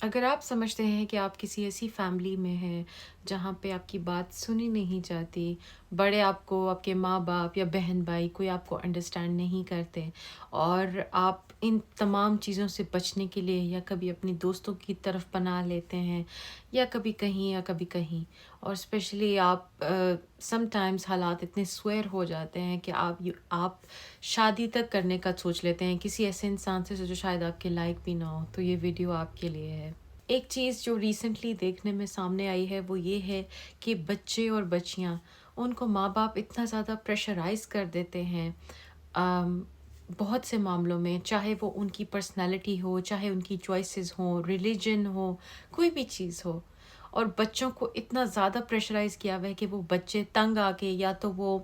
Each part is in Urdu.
اگر آپ سمجھتے ہیں کہ آپ کسی ایسی فیملی میں ہیں جہاں پہ آپ کی بات سنی نہیں جاتی، بڑے آپ کو، آپ کے ماں باپ یا بہن بھائی کوئی آپ کو انڈرسٹینڈ نہیں کرتے، اور آپ ان تمام چیزوں سے بچنے کے لیے یا کبھی اپنی دوستوں کی طرف پناہ لیتے ہیں یا کبھی کہیں یا کبھی کہیں، اور اسپیشلی آپ سم ٹائمز حالات اتنے سوئر ہو جاتے ہیں کہ آپ شادی تک کرنے کا سوچ لیتے ہیں کسی ایسے انسان سے جو شاید آپ کے لائق بھی نہ ہو، تو یہ ویڈیو آپ کے لیے ہے۔ ایک چیز جو ریسنٹلی دیکھنے میں سامنے آئی ہے وہ یہ ہے کہ بچے اور بچیاں، ان کو ماں باپ اتنا زیادہ پریشرائز کر دیتے ہیں بہت سے معاملوں میں، چاہے وہ ان کی پرسنالٹی ہو، چاہے ان کی چوائسیز ہوں، ریلیجن ہو، کوئی بھی چیز ہو، اور بچوں کو اتنا زیادہ پریشرائز کیا ہوا ہے کہ وہ بچے تنگ آ کے یا تو وہ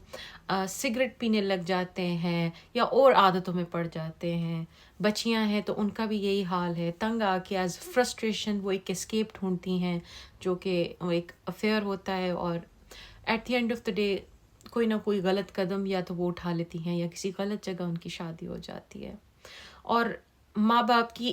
سگریٹ پینے لگ جاتے ہیں یا اور عادتوں میں پڑ جاتے ہیں۔ بچیاں ہیں تو ان کا بھی یہی حال ہے، تنگ آ کے ایز فرسٹریشن وہ ایک اسکیپ ڈھونڈتی ہیں، جو کہ ایک افیئر ہوتا ہے، اور at the end of the day کوئی نہ کوئی غلط قدم یا تو وہ اٹھا لیتی ہیں یا کسی غلط جگہ ان کی شادی ہو جاتی ہے۔ اور ماں باپ کی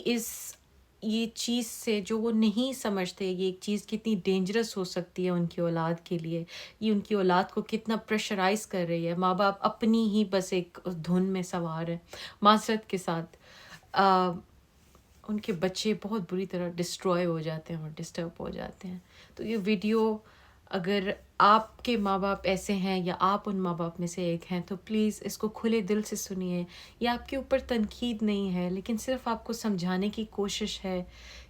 یہ چیز سے جو وہ نہیں سمجھتے، یہ ایک چیز کتنی ڈینجرس ہو سکتی ہے ان کی اولاد کے لیے، یہ ان کی اولاد کو کتنا پریشرائز کر رہی ہے۔ ماں باپ اپنی ہی بس ایک دھن میں سوار ہے، معذرت کے ساتھ ان کے بچے بہت بری طرح ڈسٹروائے ہو جاتے ہیں اور ڈسٹرب ہو جاتے ہیں۔ تو یہ ویڈیو، اگر آپ کے ماں باپ ایسے ہیں یا آپ ان ماں باپ میں سے ایک ہیں، تو پلیز اس کو کھلے دل سے سنیے۔ یہ آپ کے اوپر تنقید نہیں ہے، لیکن صرف آپ کو سمجھانے کی کوشش ہے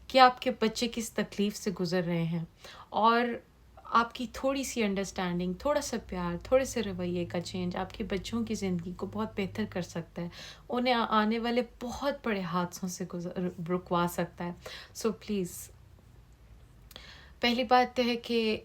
کہ آپ کے بچے کس تکلیف سے گزر رہے ہیں، اور آپ کی تھوڑی سی انڈرسٹینڈنگ، تھوڑا سا پیار، تھوڑے سے رویے کا چینج آپ کے بچوں کی زندگی کو بہت بہتر کر سکتا ہے، انہیں آنے والے بہت بڑے حادثوں سے رکوا سکتا ہے۔ سو پلیز، پہلی بات یہ ہے کہ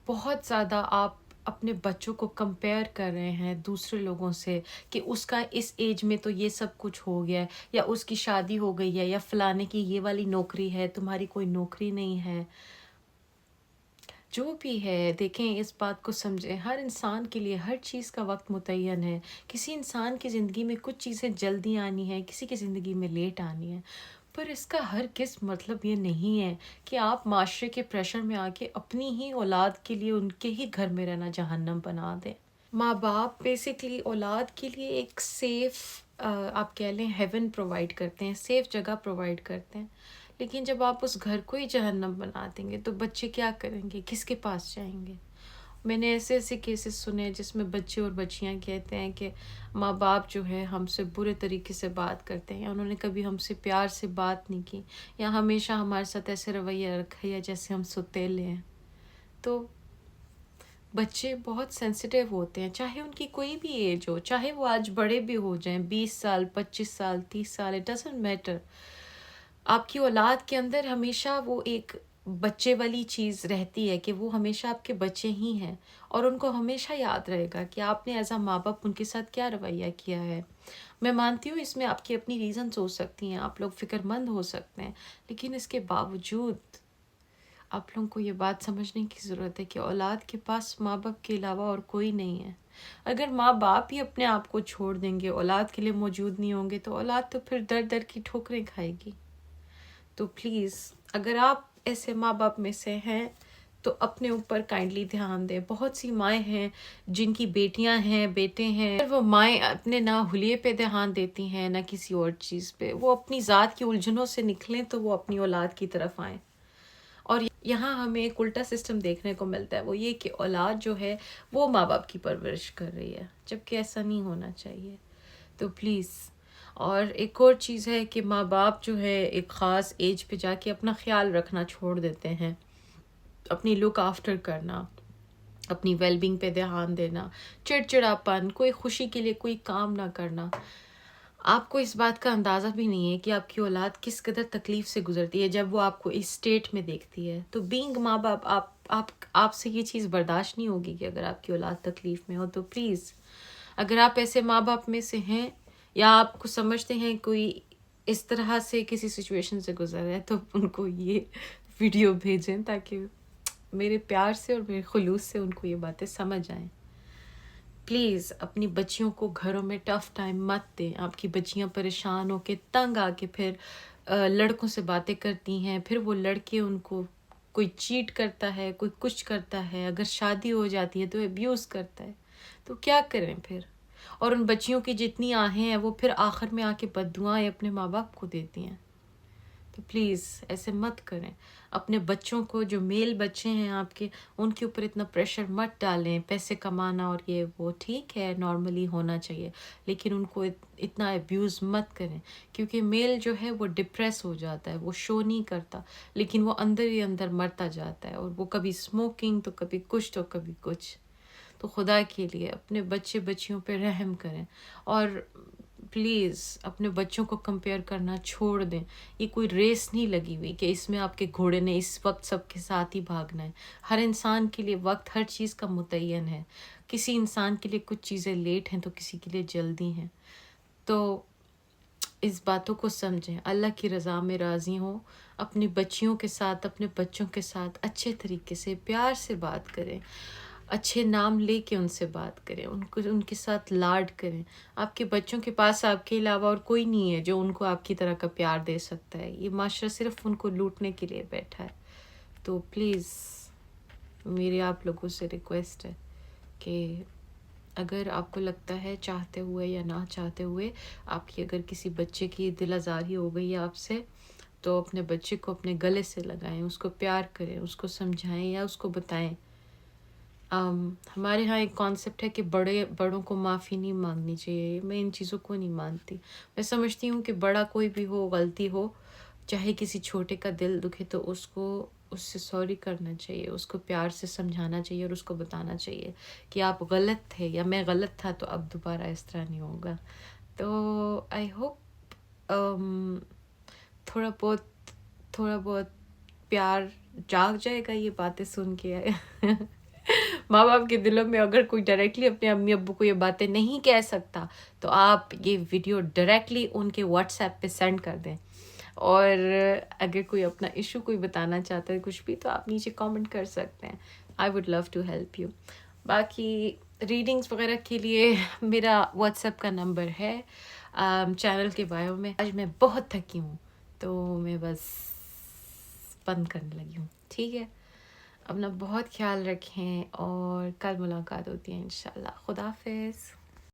بہت زیادہ آپ اپنے بچوں کو کمپیئر کر رہے ہیں دوسرے لوگوں سے، کہ اس کا اس ایج میں تو یہ سب کچھ ہو گیا ہے، یا اس کی شادی ہو گئی ہے، یا فلانے کی یہ والی نوکری ہے، تمہاری کوئی نوکری نہیں ہے۔ جو بھی ہے، دیکھیں، اس بات کو سمجھیں، ہر انسان کے لیے ہر چیز کا وقت متعین ہے۔ کسی انسان کی زندگی میں کچھ چیزیں جلدی آنی ہے، کسی کی زندگی میں لیٹ آنی ہے، پر اس کا ہرگز مطلب یہ نہیں ہے کہ آپ معاشرے کے پریشر میں آ کے اپنی ہی اولاد کے لیے ان کے ہی گھر میں رہنا جہنم بنا دیں۔ ماں باپ بیسکلی اولاد کے لیے ایک سیف، آپ کہہ لیں ہیون پرووائڈ کرتے ہیں، سیف جگہ پرووائڈ کرتے ہیں، لیکن جب آپ اس گھر کو ہی جہنم بنا دیں گے تو بچے کیا کریں گے، کس کے پاس جائیں گے؟ میں نے ایسے ایسے کیسز سنے جس میں بچے اور بچیاں کہتے ہیں کہ ماں باپ جو ہے ہم سے برے طریقے سے بات کرتے ہیں، یا انہوں نے کبھی ہم سے پیار سے بات نہیں کی، یا ہمیشہ ہمارے ساتھ ایسے رویہ رکھا ہے جیسے ہم ستیلے ہیں۔ تو بچے بہت سینسیٹیو ہوتے ہیں، چاہے ان کی کوئی بھی ایج ہو، چاہے وہ آج بڑے بھی ہو جائیں، 20 سال، 25 سال، 30 سال، اٹ ڈزنٹ میٹر۔ آپ کی اولاد کے اندر ہمیشہ وہ ایک بچے والی چیز رہتی ہے کہ وہ ہمیشہ آپ کے بچے ہی ہیں، اور ان کو ہمیشہ یاد رہے گا کہ آپ نے ایز اے ماں باپ ان کے ساتھ کیا رویہ کیا ہے۔ میں مانتی ہوں اس میں آپ کی اپنی ریزنس ہو سکتی ہیں، آپ لوگ فکر مند ہو سکتے ہیں، لیکن اس کے باوجود آپ لوگوں کو یہ بات سمجھنے کی ضرورت ہے کہ اولاد کے پاس ماں باپ کے علاوہ اور کوئی نہیں ہے۔ اگر ماں باپ ہی اپنے آپ کو چھوڑ دیں گے، اولاد کے لیے موجود نہیں ہوں گے، تو اولاد تو پھر در در کی ٹھوکریں کھائے گی۔ تو پلیز، اگر آپ ایسے ماں باپ میں سے ہیں تو اپنے اوپر کائنڈلی دھیان دیں۔ بہت سی مائیں ہیں جن کی بیٹیاں ہیں، بیٹے ہیں، وہ مائیں اپنے نہ حلیے پہ دھیان دیتی ہیں نہ کسی اور چیز پہ، وہ اپنی ذات کی الجھنوں سے نکلیں تو وہ اپنی اولاد کی طرف آئیں۔ اور یہاں ہمیں ایک الٹا سسٹم دیکھنے کو ملتا ہے، وہ یہ کہ اولاد جو ہے وہ ماں باپ کی پرورش کر رہی ہے، جبکہ ایسا نہیں ہونا چاہیے۔ تو پلیز، اور ایک اور چیز ہے کہ ماں باپ جو ہے ایک خاص ایج پہ جا کے اپنا خیال رکھنا چھوڑ دیتے ہیں، اپنی لک آفٹر کرنا، اپنی ویل بینگ پہ دھیان دینا، چڑچڑاپن، کوئی خوشی کے لیے کوئی کام نہ کرنا۔ آپ کو اس بات کا اندازہ بھی نہیں ہے کہ آپ کی اولاد کس قدر تکلیف سے گزرتی ہے جب وہ آپ کو اس اسٹیٹ میں دیکھتی ہے۔ تو بینگ ماں باپ، آپ سے یہ چیز برداشت نہیں ہوگی کہ اگر آپ کی اولاد تکلیف میں ہو، تو پلیز، اگر آپ ایسے ماں باپ میں سے ہیں یا آپ کو سمجھتے ہیں کوئی اس طرح سے کسی سچویشن سے گزر رہا ہے، تو ان کو یہ ویڈیو بھیجیں تاکہ میرے پیار سے اور میرے خلوص سے ان کو یہ باتیں سمجھ آئیں۔ پلیز اپنی بچیوں کو گھروں میں ٹف ٹائم مت دیں۔ آپ کی بچیاں پریشان ہو کے تنگ آ کے پھر لڑکوں سے باتیں کرتی ہیں، پھر وہ لڑکے ان کو کوئی چیٹ کرتا ہے، کوئی کچھ کرتا ہے، اگر شادی ہو جاتی ہے تو ابیوز کرتا ہے. تو کیا کریں پھر؟ اور ان بچیوں کی جتنی آہیں ہیں وہ پھر آخر میں آ کے بددعائیں اپنے ماں باپ کو دیتی ہیں. تو پلیز ایسے مت کریں. اپنے بچوں کو، جو میل بچے ہیں آپ کے، ان کے اوپر اتنا پریشر مت ڈالیں. پیسے کمانا اور یہ وہ ٹھیک ہے، نارملی ہونا چاہیے، لیکن ان کو اتنا ابیوز مت کریں. کیونکہ میل جو ہے وہ ڈپریس ہو جاتا ہے، وہ شو نہیں کرتا، لیکن وہ اندر ہی اندر مرتا جاتا ہے، اور وہ کبھی اسموکنگ تو کبھی کچھ تو کبھی کچھ. تو خدا کے لیے اپنے بچے بچیوں پہ رحم کریں، اور پلیز اپنے بچوں کو کمپیئر کرنا چھوڑ دیں. یہ کوئی ریس نہیں لگی ہوئی کہ اس میں آپ کے گھوڑے نے اس وقت سب کے ساتھ ہی بھاگنا ہے. ہر انسان کے لیے وقت ہر چیز کا متعین ہے. کسی انسان کے لیے کچھ چیزیں لیٹ ہیں تو کسی کے لیے جلدی ہیں. تو اس باتوں کو سمجھیں، اللہ کی رضا میں راضی ہوں. اپنی بچیوں کے ساتھ، اپنے بچوں کے ساتھ اچھے طریقے سے پیار سے بات کریں، اچھے نام لے کے ان سے بات کریں، ان کے ساتھ لاڈ کریں. آپ کے بچوں کے پاس آپ کے علاوہ اور کوئی نہیں ہے جو ان کو آپ کی طرح کا پیار دے سکتا ہے. یہ معاشرہ صرف ان کو لوٹنے کے لیے بیٹھا ہے. تو پلیز میری آپ لوگوں سے ریکویسٹ ہے کہ اگر آپ کو لگتا ہے چاہتے ہوئے یا نہ چاہتے ہوئے آپ کی اگر کسی بچے کی دل آزاری ہو گئی ہے آپ سے، تو اپنے بچے کو اپنے گلے سے لگائیں، اس کو پیار کریں، اس کو سمجھائیں یا اس کو بتائیں. ہمارے ہاں ایک کانسیپٹ ہے کہ بڑوں کو معافی نہیں مانگنی چاہیے. میں ان چیزوں کو نہیں مانتی. میں سمجھتی ہوں کہ بڑا کوئی بھی ہو، غلطی ہو، چاہے کسی چھوٹے کا دل دکھے تو اس سے سوری کرنا چاہیے، اس کو پیار سے سمجھانا چاہیے، اور اس کو بتانا چاہیے کہ آپ غلط تھے یا میں غلط تھا، تو اب دوبارہ اس طرح نہیں ہوگا. تو آئی ہوپ تھوڑا بہت پیار جاگ جائے گا یہ باتیں سن کے. ماں باپ کے دلوں میں اگر کوئی ڈائریکٹلی اپنے امی ابو کو یہ باتیں نہیں کہہ سکتا، تو آپ یہ ویڈیو ڈائریکٹلی ان کے واٹس ایپ پہ سینڈ کر دیں. اور اگر کوئی اپنا ایشو کوئی بتانا چاہتا ہے کچھ بھی، تو آپ نیچے کامنٹ کر سکتے ہیں. I would love to help you. باقی ریڈنگس وغیرہ کے لیے میرا واٹس ایپ کا نمبر ہے چینل کے بایو میں. آج میں بہت تھکی ہوں تو میں بس بند کرنے لگی ہوں. ٹھیک ہے، اپنا بہت خیال رکھیں، اور کل ملاقات ہوتی ہے انشاءاللہ. خدا حافظ.